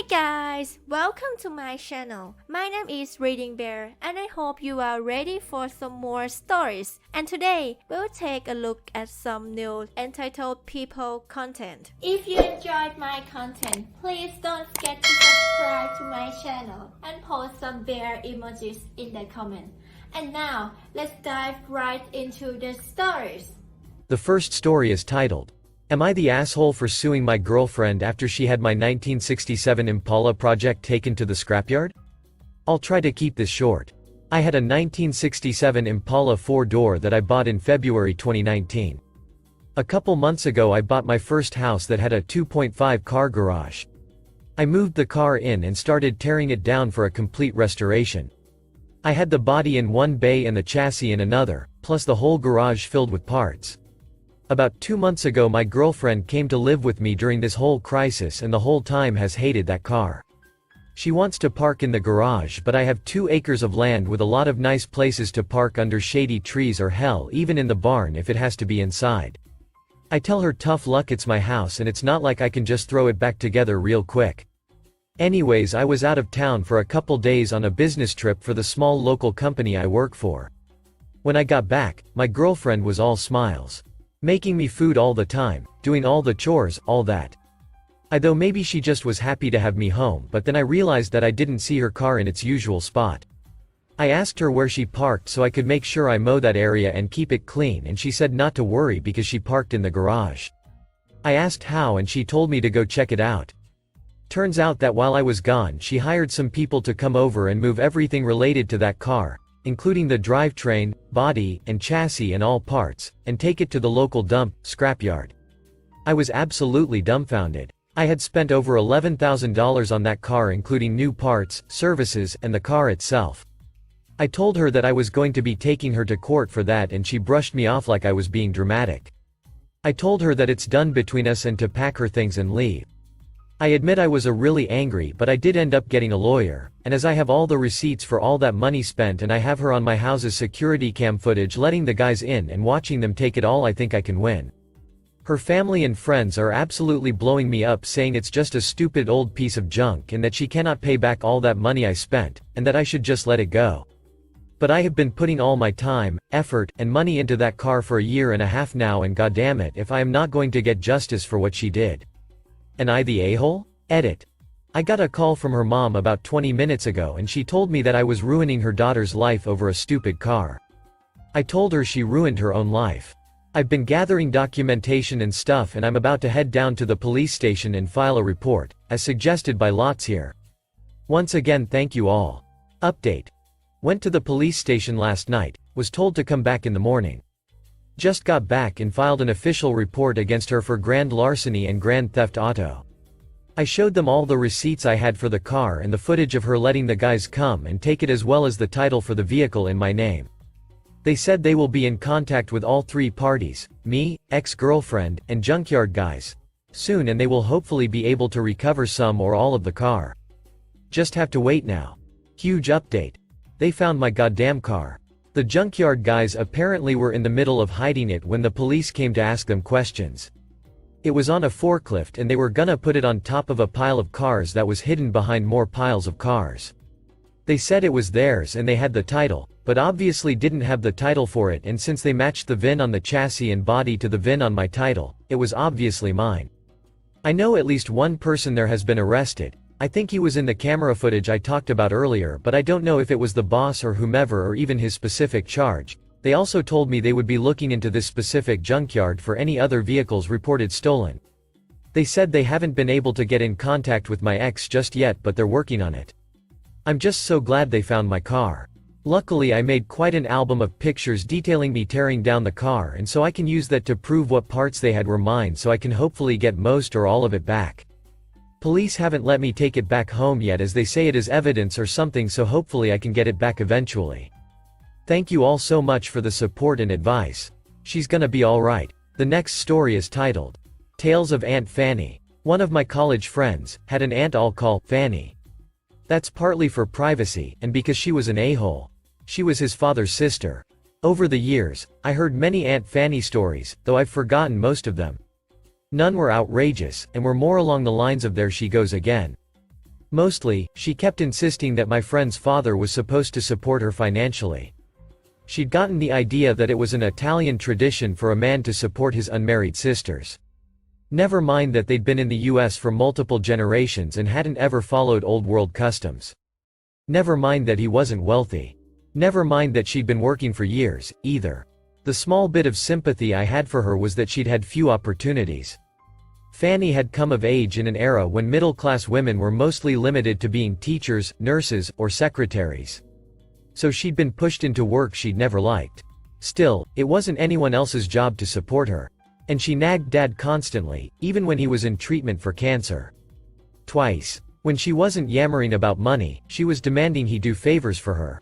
Guys, welcome to my channel. My name is ReadingBear and I hope you are ready for some more stories. And today, we'll take a look at some new entitled people content. If you enjoyed my content, please don't forget to subscribe to my channel and post some bear emojis in the comment. And now, let's dive right into the stories. The first story is titled, "Am I the asshole for suing my girlfriend after she had my 1967 Impala project taken to the scrapyard?" I'll try to keep this short. I had a 1967 Impala 4-door that I bought in February 2019. A couple months ago I bought my first house that had a 2.5 car garage. I moved the car in and started tearing it down for a complete restoration. I had the body in one bay and the chassis in another, plus the whole garage filled with parts. About 2 months ago my girlfriend came to live with me during this whole crisis and the whole time has hated that car. She wants to park in the garage, but I have 2 acres of land with a lot of nice places to park under shady trees, or hell, even in the barn if it has to be inside. I tell her tough luck, it's my house and it's not like I can just throw it back together real quick. Anyways, I was out of town for a couple days on a business trip for the small local company I work for. When I got back, my girlfriend was all smiles. Making me food all the time, doing all the chores, all that. Though maybe she just was happy to have me home, but then I realized that I didn't see her car in its usual spot. I asked her where she parked so I could make sure I mow that area and keep it clean, and she said not to worry because she parked in the garage. I asked how and she told me to go check it out. Turns out that while I was gone she hired some people to come over and move everything related to that car, including the drivetrain, body, and chassis and all parts, and take it to the local dump, scrapyard. I was absolutely dumbfounded. I had spent over $11,000 on that car, including new parts, services, and the car itself. I told her that I was going to be taking her to court for that and she brushed me off like I was being dramatic. I told her that it's done between us and to pack her things and leave. I admit I was really angry, but I did end up getting a lawyer, and as I have all the receipts for all that money spent and I have her on my house's security cam footage letting the guys in and watching them take it all, I think I can win. Her family and friends are absolutely blowing me up, saying it's just a stupid old piece of junk and that she cannot pay back all that money I spent, and that I should just let it go. But I have been putting all my time, effort, and money into that car for a year and a half now, and goddammit if I am not going to get justice for what she did. Am I the a-hole? Edit. I got a call from her mom about 20 minutes ago and she told me that I was ruining her daughter's life over a stupid car. I told her she ruined her own life. I've been gathering documentation and stuff and I'm about to head down to the police station and file a report, as suggested by Lots here. Once again thank you all. Update. Went to the police station last night, was told to come back in the morning. Just got back and filed an official report against her for grand larceny and grand theft auto. I showed them all the receipts I had for the car and the footage of her letting the guys come and take it, as well as the title for the vehicle in my name. They said they will be in contact with all 3 parties, me, ex-girlfriend, and junkyard guys, soon, and they will hopefully be able to recover some or all of the car. Just have to wait now. Huge update. They found my goddamn car. The junkyard guys apparently were in the middle of hiding it when the police came to ask them questions. It was on a forklift and they were gonna put it on top of a pile of cars that was hidden behind more piles of cars. They said it was theirs and they had the title, but obviously didn't have the title for it, and since they matched the VIN on the chassis and body to the VIN on my title, it was obviously mine. I know at least one person there has been arrested. I think he was in the camera footage I talked about earlier, but I don't know if it was the boss or whomever or even his specific charge. They also told me they would be looking into this specific junkyard for any other vehicles reported stolen. They said they haven't been able to get in contact with my ex just yet, but they're working on it. I'm just so glad they found my car. Luckily I made quite an album of pictures detailing me tearing down the car, and so I can use that to prove what parts they had were mine, so I can hopefully get most or all of it back. Police haven't let me take it back home yet, as they say it is evidence or something, so hopefully I can get it back eventually. Thank you all so much for the support and advice. She's gonna be alright. The next story is titled, Tales of Aunt Fanny. One of my college friends had an aunt I'll call Fanny. That's partly for privacy, and because she was an a-hole. She was his father's sister. Over the years, I heard many Aunt Fanny stories, though I've forgotten most of them. None were outrageous, and were more along the lines of "there she goes again." Mostly, she kept insisting that my friend's father was supposed to support her financially. She'd gotten the idea that it was an Italian tradition for a man to support his unmarried sisters. Never mind that they'd been in the US for multiple generations and hadn't ever followed old world customs. Never mind that he wasn't wealthy. Never mind that she'd been working for years, either. The small bit of sympathy I had for her was that she'd had few opportunities. Fanny had come of age in an era when middle-class women were mostly limited to being teachers, nurses, or secretaries. So she'd been pushed into work she'd never liked. Still, it wasn't anyone else's job to support her. And she nagged Dad constantly, even when he was in treatment for cancer. Twice. When she wasn't yammering about money, she was demanding he do favors for her.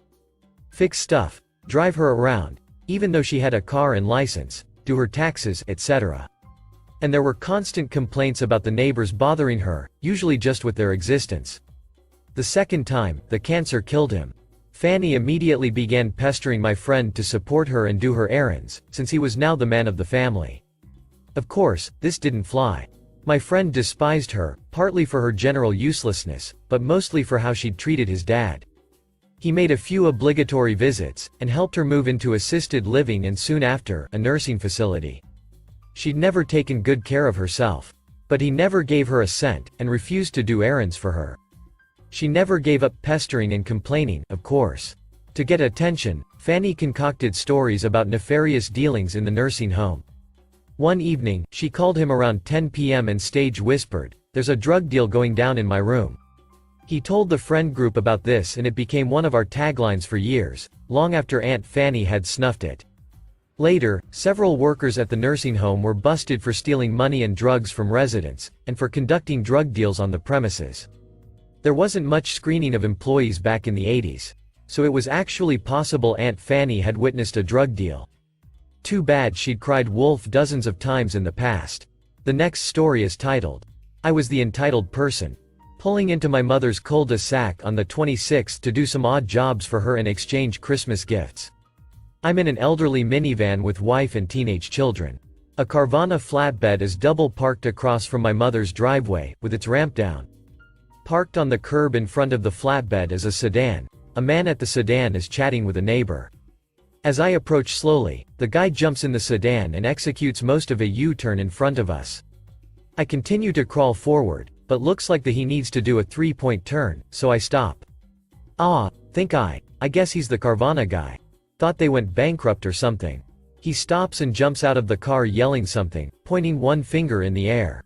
Fix stuff, drive her around, even though she had a car and license, do her taxes, etc. And there were constant complaints about the neighbors bothering her, usually just with their existence. The second time, the cancer killed him. Fanny immediately began pestering my friend to support her and do her errands, since he was now the man of the family. Of course, this didn't fly. My friend despised her, partly for her general uselessness, but mostly for how she'd treated his dad. He made a few obligatory visits, and helped her move into assisted living and soon after, a nursing facility. She'd never taken good care of herself. But he never gave her a cent, and refused to do errands for her. She never gave up pestering and complaining, of course. To get attention, Fanny concocted stories about nefarious dealings in the nursing home. One evening, she called him around 10 p.m. and stage whispered, "There's a drug deal going down in my room." He told the friend group about this and it became one of our taglines for years, long after Aunt Fanny had snuffed it. Later, several workers at the nursing home were busted for stealing money and drugs from residents, and for conducting drug deals on the premises. There wasn't much screening of employees back in the 80s. So it was actually possible Aunt Fanny had witnessed a drug deal. Too bad she'd cried wolf dozens of times in the past. The next story is titled, "I Was the Entitled Person." Pulling into my mother's cul-de-sac on the 26th to do some odd jobs for her and exchange Christmas gifts. I'm in an elderly minivan with wife and teenage children. A Carvana flatbed is double parked across from my mother's driveway, with its ramp down. Parked on the curb in front of the flatbed is a sedan. A man at the sedan is chatting with a neighbor. As I approach slowly, the guy jumps in the sedan and executes most of a U-turn in front of us. I continue to crawl forward, but looks like that he needs to do a three-point turn, so I stop. Think I guess he's the Carvana guy. Thought they went bankrupt or something. He stops and jumps out of the car yelling something, pointing one finger in the air.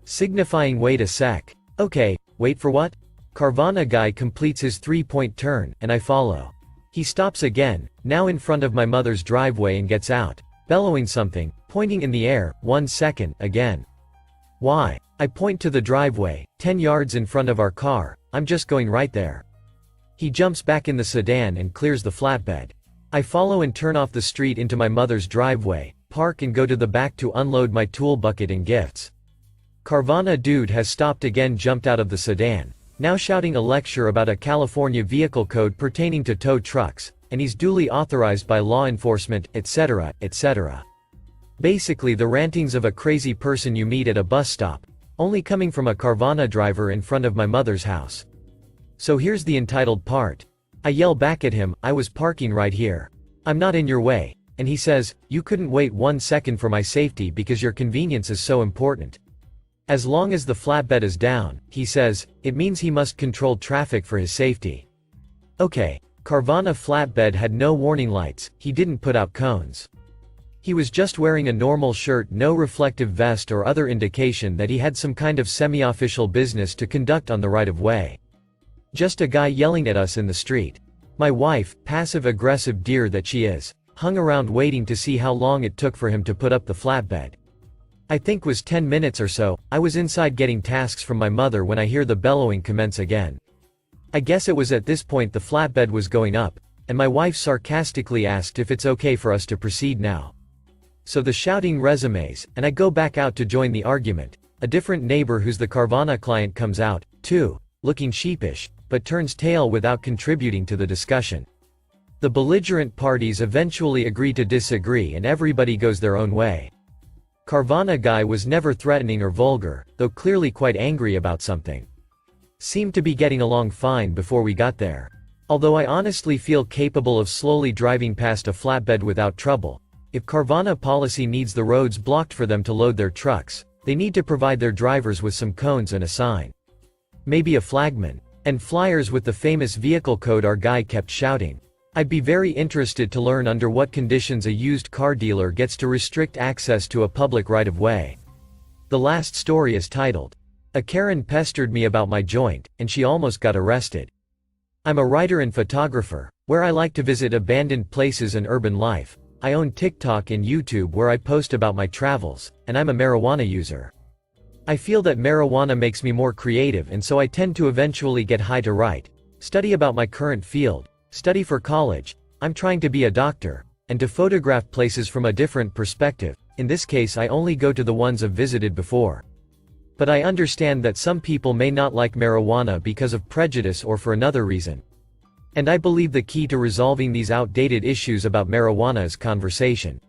Signifying wait a sec. Okay, wait for what? Carvana guy completes his three-point turn, and I follow. He stops again, now in front of my mother's driveway and gets out, bellowing something, pointing in the air, 1 second, again. Why? I point to the driveway, 10 yards in front of our car, I'm just going right there. He jumps back in the sedan and clears the flatbed. I follow and turn off the street into my mother's driveway, park and go to the back to unload my tool bucket and gifts. Carvana dude has stopped again, jumped out of the sedan, now shouting a lecture about a California vehicle code pertaining to tow trucks, and he's duly authorized by law enforcement, etc., etc. Basically the rantings of a crazy person you meet at a bus stop, only coming from a Carvana driver in front of my mother's house. So here's the entitled part. I yell back at him, "I was parking right here. I'm not in your way," and he says, "You couldn't wait 1 second for my safety because your convenience is so important." As long as the flatbed is down, he says, it means he must control traffic for his safety. Okay, Carvana flatbed had no warning lights, he didn't put out cones. He was just wearing a normal shirt, no reflective vest or other indication that he had some kind of semi-official business to conduct on the right-of-way. Just a guy yelling at us in the street. My wife, passive-aggressive deer that she is, hung around waiting to see how long it took for him to put up the flatbed. I think was 10 minutes or so. I was inside getting tasks from my mother when I hear the bellowing commence again. I guess it was at this point the flatbed was going up, and my wife sarcastically asked if it's okay for us to proceed now. So the shouting resumes, and I go back out to join the argument. A different neighbor who's the Carvana client comes out, too, looking sheepish, but turns tail without contributing to the discussion. The belligerent parties eventually agree to disagree and everybody goes their own way. Carvana guy was never threatening or vulgar, though clearly quite angry about something. seemed to be getting along fine before we got there. Although I honestly feel capable of slowly driving past a flatbed without trouble. If Carvana policy needs the roads blocked for them to load their trucks, they need to provide their drivers with some cones and a sign. Maybe a flagman. And flyers with the famous vehicle code our guy kept shouting. I'd be very interested to learn under what conditions a used car dealer gets to restrict access to a public right-of-way. The last story is titled, "A Karen Pestered Me About My Joint, and She Almost Got Arrested." I'm a writer and photographer, where I like to visit abandoned places and urban life. I own TikTok and YouTube where I post about my travels, and I'm a marijuana user. I feel that marijuana makes me more creative, and so I tend to eventually get high to write, study about my current field, study for college, I'm trying to be a doctor, and to photograph places from a different perspective. In this case I only go to the ones I've visited before. But I understand that some people may not like marijuana because of prejudice or for another reason. And I believe the key to resolving these outdated issues about marijuana is conversation.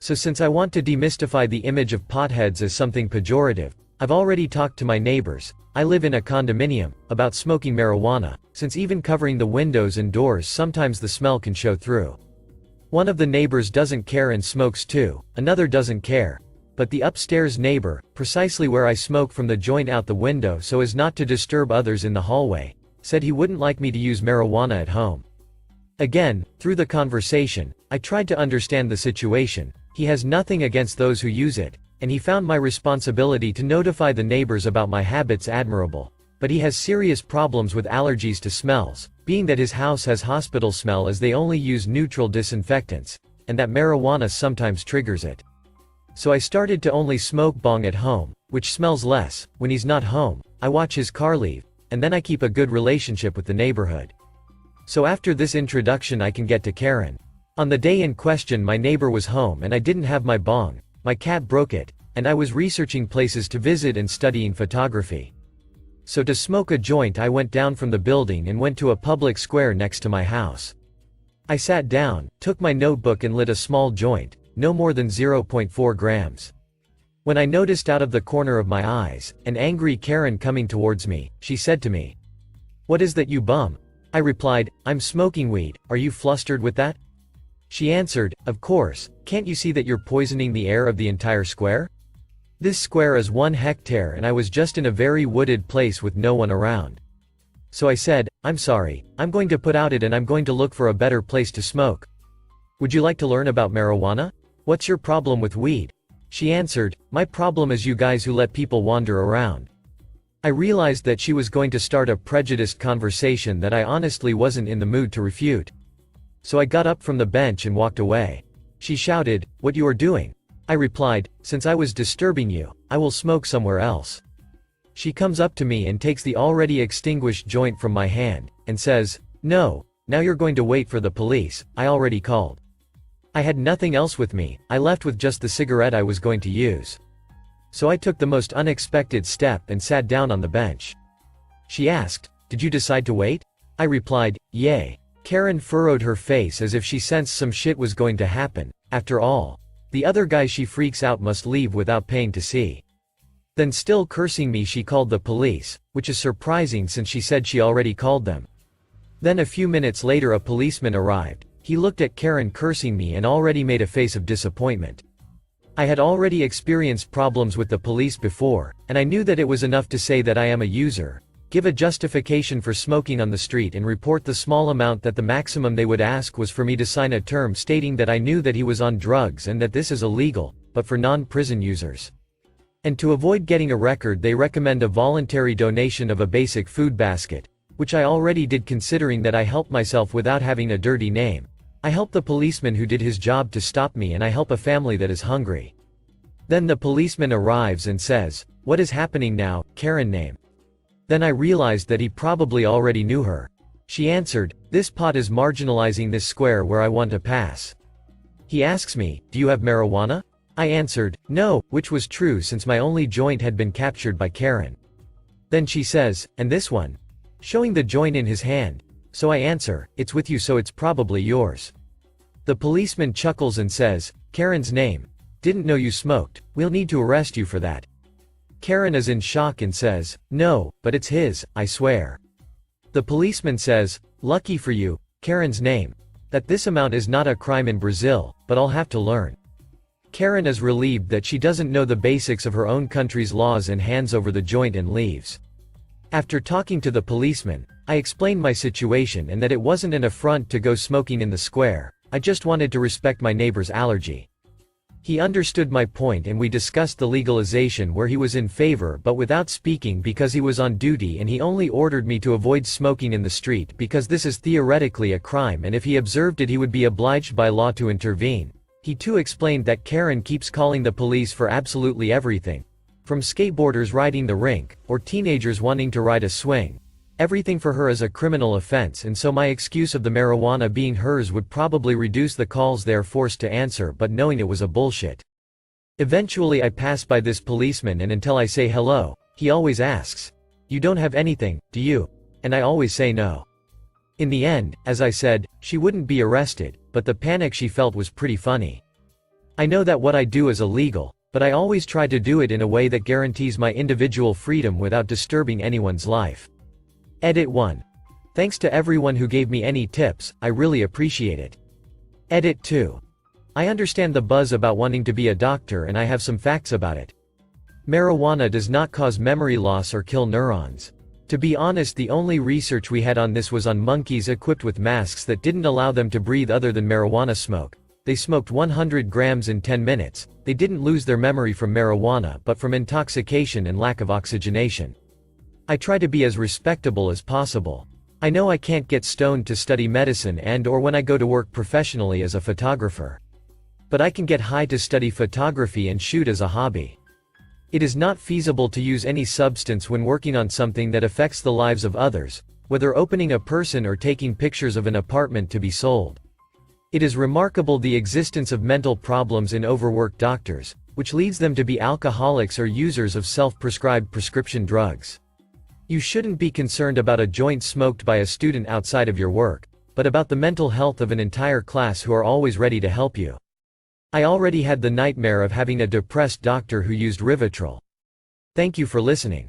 So since I want to demystify the image of potheads as something pejorative, I've already talked to my neighbors, I live in a condominium, about smoking marijuana, since even covering the windows and doors sometimes the smell can show through. One of the neighbors doesn't care and smokes too, another doesn't care. But the upstairs neighbor, precisely where I smoke from the joint out the window so as not to disturb others in the hallway, said he wouldn't like me to use marijuana at home. Again, through the conversation, I tried to understand the situation. He has nothing against those who use it, and he found my responsibility to notify the neighbors about my habits admirable. But he has serious problems with allergies to smells, being that his house has hospital smell as they only use neutral disinfectants, and that marijuana sometimes triggers it. So I started to only smoke bong at home, which smells less. When he's not home, I watch his car leave, and then I keep a good relationship with the neighborhood. So after this introduction I can get to Karen. On the day in question my neighbor was home and I didn't have my bong, my cat broke it, and I was researching places to visit and studying photography. So to smoke a joint I went down from the building and went to a public square next to my house. I sat down, took my notebook and lit a small joint, no more than 0.4 grams. When I noticed out of the corner of my eyes, an angry Karen coming towards me, she said to me, "What is that you bum?" I replied, "I'm smoking weed, are you flustered with that?" She answered, "Of course, can't you see that you're poisoning the air of the entire square? This square is 1 hectare and I was just in a very wooded place with no one around." So I said, "I'm sorry, I'm going to put out it and I'm going to look for a better place to smoke. Would you like to learn about marijuana? What's your problem with weed?" She answered, "My problem is you guys who let people wander around." I realized that she was going to start a prejudiced conversation that I honestly wasn't in the mood to refute. So I got up from the bench and walked away. She shouted, "What you are doing?" I replied, "Since I was disturbing you, I will smoke somewhere else." She comes up to me and takes the already extinguished joint from my hand, and says, "No, now you're going to wait for the police, I already called." I had nothing else with me, I left with just the cigarette I was going to use. So I took the most unexpected step and sat down on the bench. She asked, "Did you decide to wait?" I replied, "Yay." Karen furrowed her face as if she sensed some shit was going to happen. After all, the other guy she freaks out must leave without paying to see. Then still cursing me she called the police, which is surprising since she said she already called them. Then a few minutes later a policeman arrived. He looked at Karen cursing me and already made a face of disappointment. I had already experienced problems with the police before, and I knew that it was enough to say that I am a user, give a justification for smoking on the street and report the small amount that the maximum they would ask was for me to sign a term stating that I knew that he was on drugs and that this is illegal, but for non-prison users. And to avoid getting a record they recommend a voluntary donation of a basic food basket, which I already did considering that I helped myself without having a dirty name. I help the policeman who did his job to stop me and I help a family that is hungry. Then the policeman arrives and says, "What is happening now, Karen name?" Then I realized that he probably already knew her. She answered, "This pot is marginalizing this square where I want to pass." He asks me, "Do you have marijuana?" I answered, "No," which was true since my only joint had been captured by Karen. Then she says, "And this one?" Showing the joint in his hand. So I answer, "It's with you so it's probably yours." The policeman chuckles and says, "Karen's name. Didn't know you smoked, we'll need to arrest you for that." Karen is in shock and says, "No, but it's his, I swear." The policeman says, "Lucky for you, Karen's name, that this amount is not a crime in Brazil, but I'll have to learn." Karen is relieved that she doesn't know the basics of her own country's laws and hands over the joint and leaves. After talking to the policeman, I explained my situation and that it wasn't an affront to go smoking in the square, I just wanted to respect my neighbor's allergy. He understood my point and we discussed the legalization where he was in favor but without speaking because he was on duty, and he only ordered me to avoid smoking in the street because this is theoretically a crime and if he observed it he would be obliged by law to intervene. He too explained that Karen keeps calling the police for absolutely everything. From skateboarders riding the rink, or teenagers wanting to ride a swing. Everything for her is a criminal offense, and so my excuse of the marijuana being hers would probably reduce the calls they are forced to answer, but knowing it was a bullshit. Eventually I pass by this policeman and until I say hello, he always asks, "You don't have anything, do you?" And I always say no. In the end, as I said, she wouldn't be arrested, but the panic she felt was pretty funny. I know that what I do is illegal, but I always try to do it in a way that guarantees my individual freedom without disturbing anyone's life. Edit 1. Thanks to everyone who gave me any tips, I really appreciate it. Edit 2. I understand the buzz about wanting to be a doctor and I have some facts about it. Marijuana does not cause memory loss or kill neurons. To be honest, the only research we had on this was on monkeys equipped with masks that didn't allow them to breathe other than marijuana smoke. They smoked 100 grams in 10 minutes. They didn't lose their memory from marijuana but from intoxication and lack of oxygenation. I try to be as respectable as possible. I know I can't get stoned to study medicine or when I go to work professionally as a photographer. But I can get high to study photography and shoot as a hobby. It is not feasible to use any substance when working on something that affects the lives of others, whether opening a person or taking pictures of an apartment to be sold. It is remarkable the existence of mental problems in overworked doctors, which leads them to be alcoholics or users of self-prescribed prescription drugs. You shouldn't be concerned about a joint smoked by a student outside of your work, but about the mental health of an entire class who are always ready to help you. I already had the nightmare of having a depressed doctor who used Rivotril. Thank you for listening.